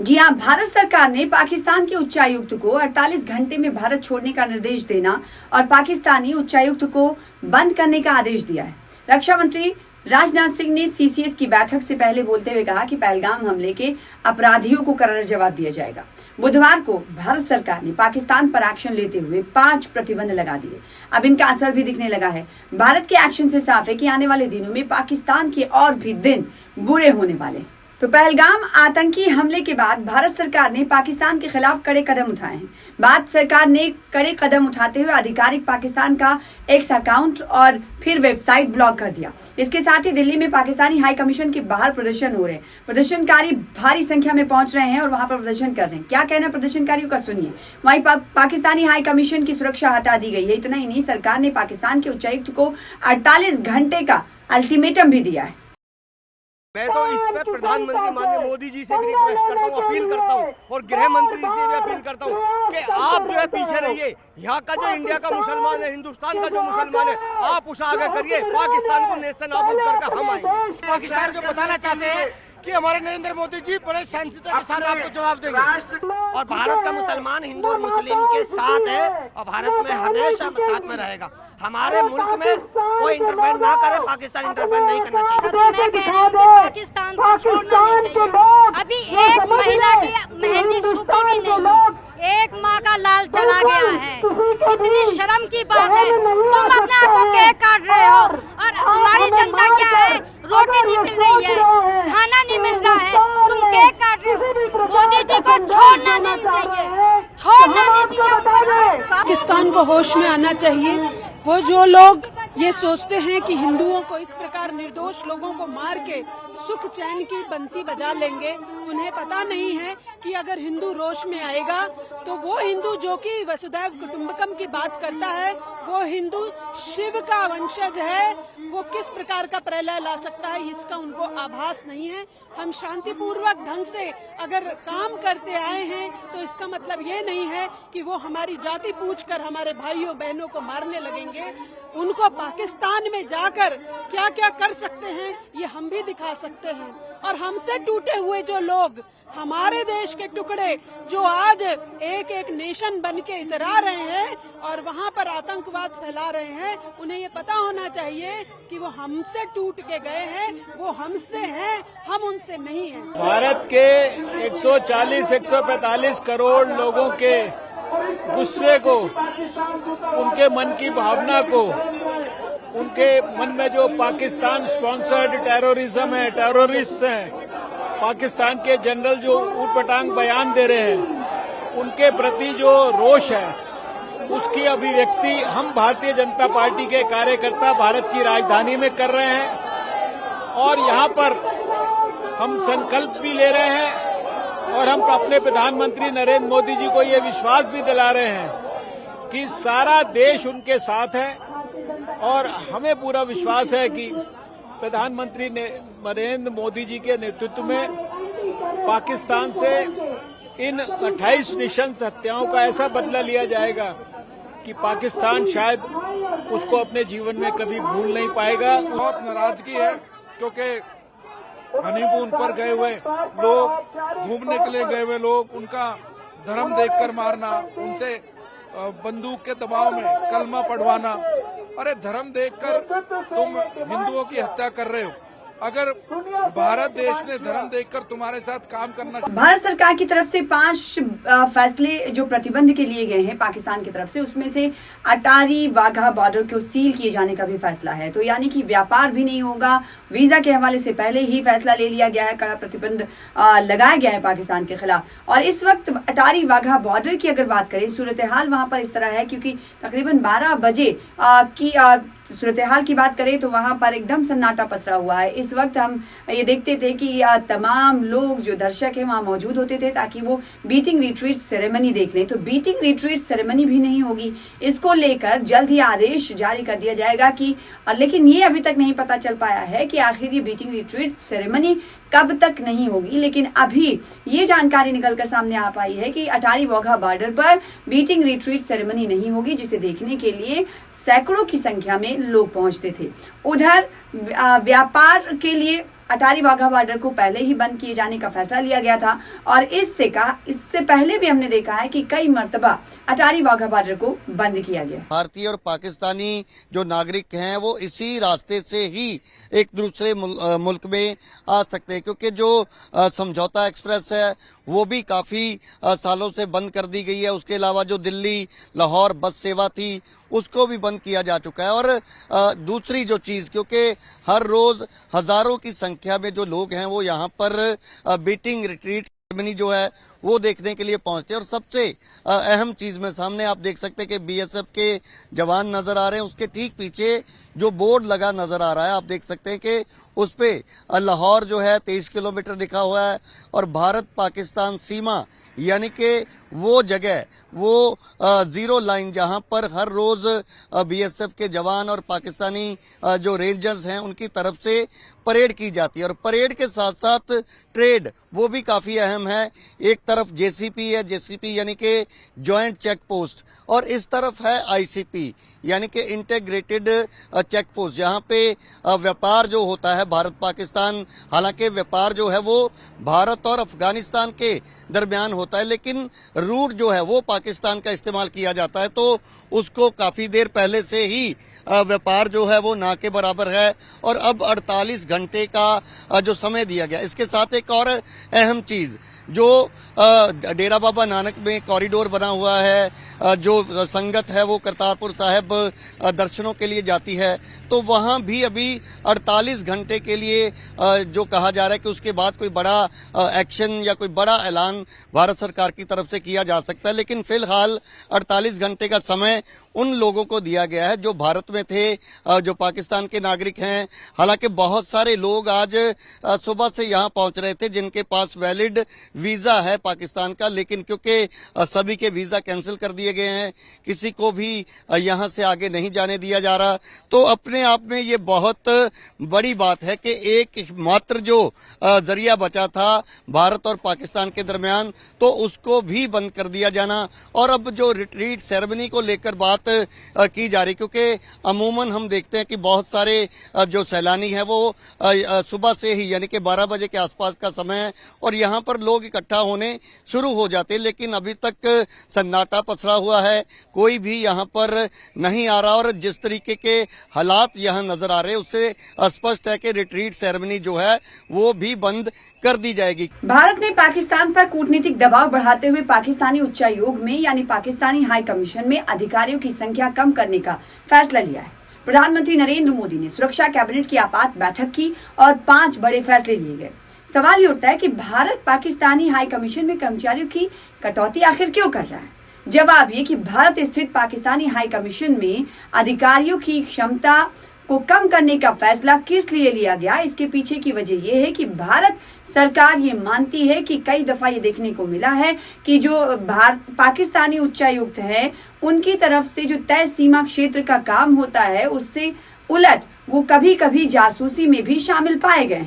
जी हाँ, भारत सरकार ने पाकिस्तान के उच्चायुक्त को 48 घंटे में भारत छोड़ने का निर्देश देना और पाकिस्तानी उच्चायुक्त को बंद करने का आदेश दिया है। रक्षा मंत्री राजनाथ सिंह ने सीसीएस की बैठक से पहले बोलते हुए कहा कि पहलगाम हमले के अपराधियों को करारा जवाब दिया जाएगा। बुधवार को भारत सरकार ने पाकिस्तान पर एक्शन लेते हुए 5 प्रतिबंध लगा दिए। अब इनका असर भी दिखने लगा है। भारत के एक्शन से साफ है कि आने वाले दिनों में पाकिस्तान के और भी दिन बुरे होने वाले। तो पहलगाम आतंकी हमले के बाद भारत सरकार ने पाकिस्तान के खिलाफ कड़े कदम उठाए हैं। भारत सरकार ने कड़े कदम उठाते हुए आधिकारिक पाकिस्तान का एक्स अकाउंट और फिर वेबसाइट ब्लॉक कर दिया। इसके साथ ही दिल्ली में पाकिस्तानी हाई कमीशन के बाहर प्रदर्शन हो रहे हैं। प्रदर्शनकारी भारी संख्या में पहुंच रहे हैं और वहां पर प्रदर्शन कर रहे हैं। क्या कहना प्रदर्शनकारियों का सुनिए। वहीं पाकिस्तानी हाई कमीशन की सुरक्षा हटा दी गई है। इतना ही नहीं, सरकार ने पाकिस्तान के उच्चायुक्त को 48 घंटे का अल्टीमेटम भी दिया है। मैं तो इस पे प्रधानमंत्री माननीय मोदी जी से भी रिक्वेस्ट करता हूँ, अपील करता हूँ और गृह मंत्री से भी अपील करता हूँ कि आप जो है पीछे रहिए। यहाँ का जो इंडिया का मुसलमान है, हिंदुस्तान का जो मुसलमान है, आप उसे आगे करिए। पाकिस्तान को नेशन नाबूद करके हम आएंगे। पाकिस्तान को बताना चाहते हैं कि हमारे नरेंद्र मोदी जी बड़े सहनशीलता के साथ आपको जवाब देंगे और भारत का मुसलमान हिंदू और मुस्लिम के साथ है और भारत में हमेशा साथ में रहेगा। हमारे मुल्क में कोई इंटरफेयर ना करे, पाकिस्तान इंटरफेयर नहीं करना चाहिए। मैं कह रही हूँ कि पाकिस्तान को छोड़ना नहीं चाहिए। अभी एक महिला की मेहंदी सूखी भी नहीं, एक माँ का लाल चला गया है। कितनी शर्म की बात है। तुम अपने आप को केक काट रहे हो और हमारी जनता क्या है, रोटी नहीं मिल रही है, खाना नहीं मिल रहा है, तुम केक काट रहे हो। मोदी जी को छोड़ना नहीं चाहिए, छोड़ना नहीं चाहिए। पाकिस्तान को होश में आना चाहिए। वो जो लोग ये सोचते हैं कि हिंदुओं को इस प्रकार निर्दोष लोगों को मार के सुख चैन की बंसी बजा लेंगे, उन्हें पता नहीं है कि अगर हिंदू रोष में आएगा तो वो हिंदू जो कि वसुधैव कुटुंबकम की बात करता है, वो हिंदू शिव का वंशज है, वो किस प्रकार का प्रलय ला सकता है, इसका उनको आभास नहीं है। हम शांतिपूर्वक ढंग से अगर काम करते आए हैं तो इसका मतलब ये नहीं है कि वो हमारी जाति पूछकर हमारे भाइयों बहनों को मारने लगेंगे। उनको पाकिस्तान में जाकर क्या क्या कर सकते हैं ये हम भी दिखा सकते हैं। और हमसे टूटे हुए जो लोग, हमारे देश के टुकड़े जो आज एक एक नेशन बन के इतरा रहे हैं और वहाँ पर आतंकवाद फैला रहे हैं, उन्हें ये पता होना चाहिए कि वो हमसे टूट के गए हैं, वो हमसे हैं, हम उनसे नहीं हैं। भारत के 140-145 करोड़ लोगों के गुस्से को, उनके मन की भावना को, उनके मन में जो पाकिस्तान स्पॉन्सर्ड टेररिज्म है, टेररिस्ट हैं, पाकिस्तान के जनरल जो ऊटपटांग बयान दे रहे हैं, उनके प्रति जो रोष है, उसकी अभिव्यक्ति हम भारतीय जनता पार्टी के कार्यकर्ता भारत की राजधानी में कर रहे हैं। और यहाँ पर हम संकल्प भी ले रहे हैं और हम अपने प्रधानमंत्री नरेंद्र मोदी जी को ये विश्वास भी दिला रहे हैं कि सारा देश उनके साथ है। और हमें पूरा विश्वास है कि प्रधानमंत्री नरेंद्र मोदी जी के नेतृत्व में पाकिस्तान से इन 28 नृशंस हत्याओं का ऐसा बदला लिया जाएगा कि पाकिस्तान शायद उसको अपने जीवन में कभी भूल नहीं पाएगा। बहुत नाराजगी है क्योंकि हनीमून पर गए हुए लोग, घूमने के लिए गए हुए लोग, उनका धर्म देखकर मारना, उनसे बंदूक के दबाव में कलमा पढ़वाना। अरे धर्म देखकर तुम हिंदुओं की हत्या कर रहे हो। अगर भारत देश ने धर्म देखकर तुम्हारे साथ काम करना। भारत सरकार की तरफ से 5 फैसले जो प्रतिबंध के लिए गए हैं पाकिस्तान की तरफ से, उसमें से अटारी वाघा बॉर्डर को सील किए जाने का भी फैसला है। तो यानी कि व्यापार भी नहीं होगा। वीजा के हवाले से पहले ही फैसला ले लिया गया है, कड़ा प्रतिबंध लगाया गया है पाकिस्तान के खिलाफ। और इस वक्त अटारी वाघा बॉर्डर की अगर बात करें, सूरत हाल वहां पर इस तरह है क्योंकि तकरीबन 12 बजे की सूरत हाल की बात करें तो वहां पर एकदम सन्नाटा पसरा हुआ है। इस वक्त हम ये देखते थे कि तमाम लोग जो दर्शक हैं वहां मौजूद होते थे ताकि वो बीटिंग रिट्रीट सेरेमनी देख लें। तो बीटिंग रिट्रीट सेरेमनी भी नहीं होगी। इसको लेकर जल्द ही आदेश जारी कर दिया जाएगा कि, लेकिन ये अभी तक नहीं पता चल पाया है कि आखिर ये बीटिंग रिट्रीट सेरेमनी कब तक नहीं होगी। लेकिन अभी ये जानकारी निकलकर सामने आ पाई है कि अटारी वाघा बॉर्डर पर बीटिंग रिट्रीट सेरेमनी नहीं होगी, जिसे देखने के लिए सैकड़ों की संख्या में लोग पहुंचते थे। उधर व्यापार के लिए अटारी वाघा बॉर्डर को पहले ही बंद किए जाने का फैसला लिया गया था और इससे पहले भी हमने देखा है कि कई मर्तबा अटारी वाघा बॉर्डर को बंद किया गया। भारतीय और पाकिस्तानी जो नागरिक हैं वो इसी रास्ते से ही एक दूसरे मुल्क में आ सकते हैं, क्योंकि जो समझौता एक्सप्रेस है वो भी काफी सालों से बंद कर दी गई है। उसके अलावा जो दिल्ली लाहौर बस सेवा थी उसको भी बंद किया जा चुका है। और दूसरी जो चीज, क्योंकि हर रोज हजारों की संख्या में जो लोग हैं वो यहाँ पर बीटिंग रिट्रीट सेरेमनी जो है वो देखने के लिए पहुंचते हैं। और सबसे अहम चीज में सामने आप देख सकते हैं कि बीएसएफ के जवान नजर आ रहे हैं, उसके ठीक पीछे जो बोर्ड लगा नजर आ रहा है आप देख सकते हैं कि उस पे लाहौर जो है 23 किलोमीटर लिखा हुआ है और भारत पाकिस्तान सीमा यानी कि वो जगह, वो जीरो लाइन जहां पर हर रोज बीएसएफ के जवान और पाकिस्तानी जो रेंजर्स हैं उनकी तरफ से परेड की जाती है। और परेड के साथ साथ ट्रेड वो भी काफी अहम है। एक तरफ जेसीपी है, जेसीपी यानी कि जॉइंट चेक पोस्ट, और इस तरफ है आईसीपी यानी कि इंटीग्रेटेड चेक पोस्ट, जहां पे व्यापार जो होता है भारत पाकिस्तान, हालांकि व्यापार जो है वो भारत और अफगानिस्तान के दरमियान होता है लेकिन रूट जो है वो पाकिस्तान का इस्तेमाल किया जाता है, तो उसको काफी देर पहले से ही व्यापार जो है वो ना के बराबर है। और अब 48 घंटे का जो समय दिया गया। इसके साथ एक और अहम चीज, जो डेरा बाबा नानक में कॉरिडोर बना हुआ है, जो संगत है वो करतारपुर साहिब दर्शनों के लिए जाती है, तो वहां भी अभी 48 घंटे के लिए जो कहा जा रहा है कि उसके बाद कोई बड़ा एक्शन या कोई बड़ा ऐलान भारत सरकार की तरफ से किया जा सकता है। लेकिन फिलहाल 48 घंटे का समय उन लोगों को दिया गया है जो भारत में थे, जो पाकिस्तान के नागरिक हैं। हालांकि बहुत सारे लोग आज सुबह से यहां पहुंच रहे थे जिनके पास वैलिड वीजा है पाकिस्तान का, लेकिन क्योंकि सभी के वीजा कैंसिल कर दिए गए हैं, किसी को भी यहां से आगे नहीं जाने दिया जा रहा, तो अपने आप में ये बहुत बड़ी बात है कि एक मात्र जो जरिया बचा था भारत और पाकिस्तान के दरमियान, तो उसको भी बंद कर दिया जाना। और अब जो रिट्रीट सेरेमनी को लेकर बात की जा रही, क्योंकि अमूमन हम देखते हैं कि बहुत सारे जो सैलानी हैं वो सुबह से ही यानी कि 12 बजे के आसपास का समय है और यहाँ पर लोग इकट्ठा होने शुरू हो जाते हैं, लेकिन अभी तक सन्नाटा पसरा हुआ है, कोई भी यहाँ पर नहीं आ रहा। और जिस तरीके के हालात यहाँ नजर आ रहे हैं उससे स्पष्ट है कि रिट्रीट सेरेमनी जो है वो भी बंद कर दी जाएगी। भारत ने पाकिस्तान पर कूटनीतिक दबाव बढ़ाते हुए पाकिस्तानी उच्चायोग में यानी पाकिस्तानी हाई कमीशन में अधिकारियों की संख्या कम करने का फैसला लिया है। प्रधानमंत्री नरेंद्र मोदी ने सुरक्षा कैबिनेट की आपात बैठक की और 5 बड़े फैसले लिए गए। सवाल ये उठता है कि भारत पाकिस्तानी हाई कमीशन में कर्मचारियों की कटौती आखिर क्यों कर रहा है? जवाब ये कि भारत स्थित पाकिस्तानी हाई कमीशन में अधिकारियों की क्षमता को कम करने का फैसला किस लिए लिया गया, इसके पीछे की वजह यह है कि भारत सरकार ये मानती है कि कई दफा ये देखने को मिला है कि जो पाकिस्तानी उच्चायुक्त है उनकी तरफ से जो तय सीमा क्षेत्र का काम होता है उससे उलट वो कभी कभी जासूसी में भी शामिल पाए गए।